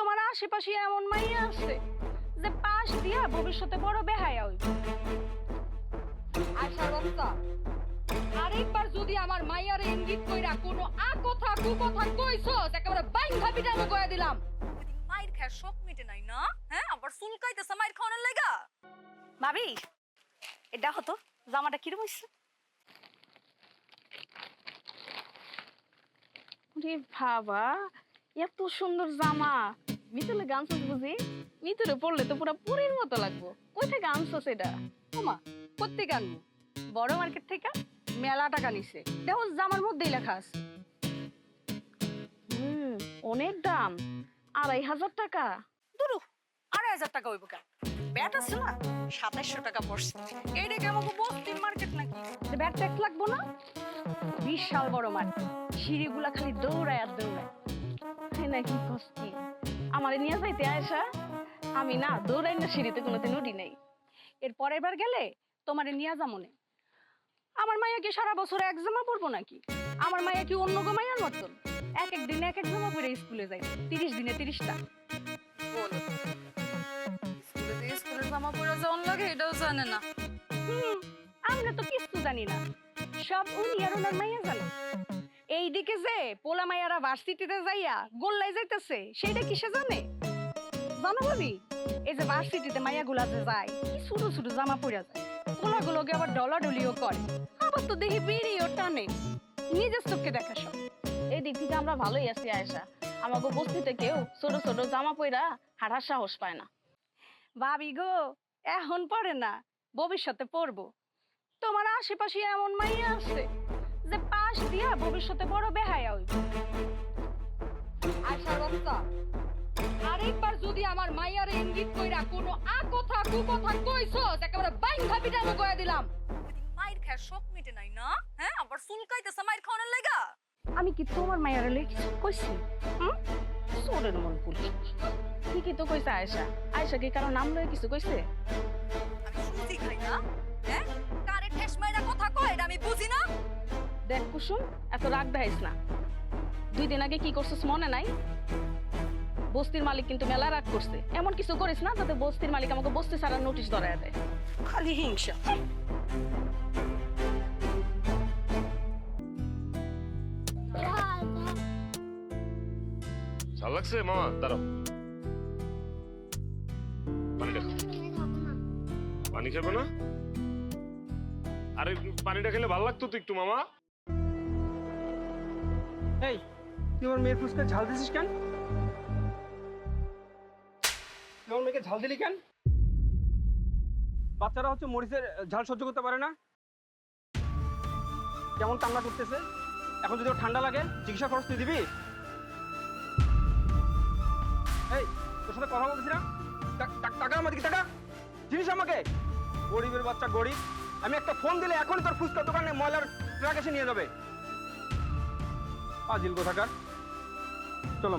তোমার আশেপাশে এমন মাইয়া আছে যে পাশ দিয়া ভবিষ্যতে বড় বেহায়া হইব। আয়সার বাচ্চা, আরেকবার যদি আমার মাইয়ারে ইঙ্গিত কইরা কোনো কথা কুকথা কইছস একেবারে বাইন্ধা পিটানো কইয়া দিলাম। মাইর খায় শোক মিটে নাই না? হ্যাঁ, আবার চুলকাইতেছে মাইর খাওয়ানোর লাগা। ভাবি এটা হতো জামাটা কিরম হইছে? রে বাবা, এত সুন্দর জামা ভিতরে গামছস বুঝি? ভিতরে পড়লে তো পুরো পুরীর মতো লাগবো। কই থেকে আনছস এটা? ওমা, কোত্থেকে আনবো? বড় মার্কেট থেকে। মেলা টাকা নিছে, দেখো জামার মধ্যেই লেখা আছে। অনেক দাম, 2500 টাকা। দুরু 2500 টাকা হইব কেন? ব্যাট আছে না, 2700 টাকা পড়ছে। এইটা কেমন বস্তির মার্কেট নাকি? ব্যাট ট্যাক্স লাগবো না? বিশাল বড় মার্কেট, সিঁড়িগুলা খালি দৌড়ায় আর দৌড়ায়। নাকি কষ্টি আমার নিয়ে যাইতে আয়সা, আমি না দৌড়াই না সিঁড়িতে কোনোদিন উঠি নাই। এর পরের বার গেলে তোমারে নিয়ে যা মনে। আমার মাইয়া কি সারা বছর এক জামা পরবো নাকি? আমার মাইয়া কি অন্য গো মাইয়ার মতন এক এক দিনে এক এক জামা পরে স্কুলে যাই? 30 দিনে 30টা। স্কুলের জামা পরে যাওয়ার লাগে এটাও জানে না। আমরা তো কিছু জানি না, সব উনি আর ওনার মাইয়া জানে। এইদিকে যে পোলা মাইয়ারা ভার্সিটিতে যাইয়া গোল্লাই যাইতেছে সেইটা কিসে জানে জানো ভাবি? এই যে ভার্সিটিতে মাইয়া গুলা যে যায় কি ছোট ছোট জামা পরে যায়, পোলা গুলোকে আবার ডলাডলিও করে, আবার তো দেখি বেরিয়েও টানে। নিজের চোখকে দেখা সব। এই দিক থেকে আমরা ভালোই আছি আয়েশা, আমাকে বস্তিতে কেউ ছোট ছোট জামা পইরা হাঁটার সাহস পায় না। ভাবি গো, এখন পড়ে না, ভবিষ্যতে পড়বো। তোমার আশেপাশে এমন মাইয়া আছে যে পাশ দিয়া ভবিষ্যতে বড় বেহায়া হইব। আয়সার বাচ্চা, আরেকবার যদি আমার মাইয়ারে ইঙ্গিত কইরা কোনো কথা কুকথা কইছস একেবারে বাইন্ধা পিটানো কইয়া দিলাম। মাইর খায় শোক মিটে নাই না? হ্যাঁ, আবার চুলকাইতেছে মাইর খাওয়ানোর লাগা। আমি কি তোমার মাইয়ারে লই কিছু কইছি? সোরের মন পুলি ঠিকই তো কইছে আয়েশা। আয়েশা কি কারো নাম লয়ে কিছু কইছে? আমি সুজি খাই না? হ্যাঁ, কারে ঠেস মাইরা কথা কয় এটা আমি বুঝি না। দেখ কুসুম, এত রাগ দেখাইস না। 2 দিন আগে কি করছিস মনে নাই? বস্তির মালিক কিন্তু মেলা রাগ করছে। এমন কিছু করিস না যাতে বস্তির মালিক আমাকে বস্তি ছাড়া নোটিশ ধরায় দেয়। খালি হিংসা। ভাল লাগছে মামা? দাঁড়াও, পানিটা খাও। পানি খাবে না? আরে পানিটা খেলে ভালো লাগতো তো একটু মামা। এই, তুই আমার মেয়ের ফুসকা ঝাল দিছিস কেন? তুই আমার মেয়েকে ঝাল দিলি কেন? বাচ্চারা হচ্ছে মরিচের ঝাল সহ্য করতে পারে না। কেমন কান্না করতেছে, এখন যদি ওর ঠান্ডা লাগে চিকিৎসা খরচ তুই দিবি? এই, তোর সাথে কথা বলতেছি না, টাকা আমার দিকে, টাকা জিনিস আমাকে। গরিবের বাচ্চা গরিব, আমি একটা ফোন দিলে এখনই তোর ফুসকা দোকানে ময়লার ট্রাক এসে নিয়ে যাবে। আজিল কোথাকার, চলো।